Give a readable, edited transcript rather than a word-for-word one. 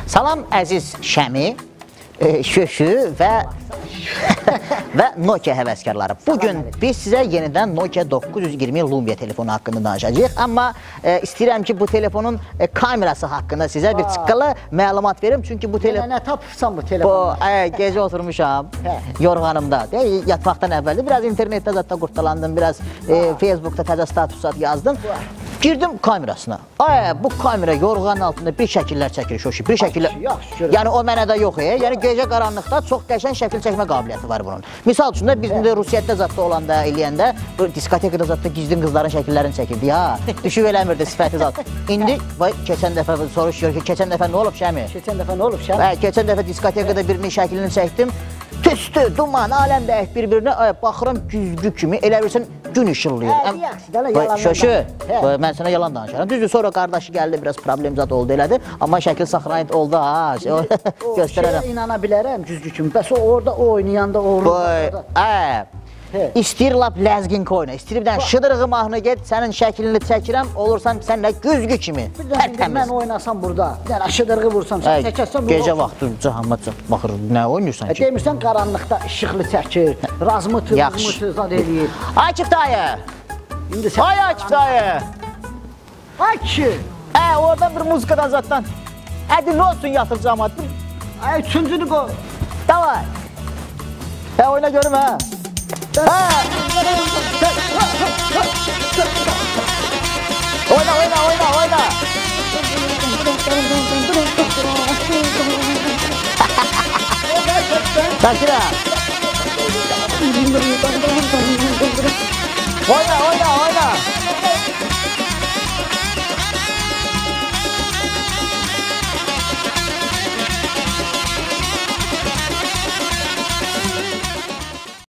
Salam əziz Şəmi, Şöşü və Nokia həvəskarları. Bugün biz sizə yenidən Nokia 920 Lumia telefonu haqqında danışacağıq. Amma istəyirəm ki, bu telefonun kamerası haqqında sizə bir çıqqılı məlumat verim. Çünki bu telefon... Nə tapırsan bu telefonu? Gecə oturmuşam, yorğanımda. Yatmaqdan əvvəldə biraz internetdə zaten qurtalandım, biraz Facebookda təzə statusat yazdım. Girdim kamerasına. Bu kamera yorğanın altında bir şəkillər çəkir, Şoşi, bir şəkillər. Yəni o mənədə yox, yəni gecə qaranlıqda çox qəşəng şəkil çəkmə qabiliyyəti var bunun. Misal üçün də biz rusiyyətdə zatda olanda, eləyəndə, diskotekada zatda gizlin qızların şəkillərini çəkirdi. Düşüb eləmirdi sifəti zat. İndi keçən dəfə soruşuyor ki, keçən dəfə nə olub Şəmi? Keçən dəfə nə olub Şəmi? Keçən dəfə diskotekada birinin şəklini çəkdim. Tüstü, duman, aləm dəyək bir-birinə, baxıram güzgü kimi, elə bilirsən gün işıqlayır. Şöşü, mən sənə yalan danışarım. Düzdür, sonra qardaşı gəldi, biraz problem zat oldu elədi. Amma şəkil saxlayın oldu, göstərərəm. O şeyə inana bilərəm güzgü kimi, bəs o orada oynayanda olur. İstəyir lap ləzgink oyna, istəyir bir dənə şıdırığı mahnı get, sənin şəklini çəkirəm, olursan sənlə güzgü kimi, tərtəmiz. Mən oynasam burada, bir dənə şıdırığı vursam, sən çəkərsəm... Gecə vaxtı cahama baxır, nə oynayırsan ki? Demirsən qaranlıqda işıqlı çəkir, razmıtı, zad eləyir. Akif dayı! Ay Akif dayı! Ay kişi! Oradan bir muzikadan zatdan. Hadi ne olsun yatıracağım adım? Üçüncünü qoy. Davay! Oyna görüm ha! Oyna! Takira! Oyna!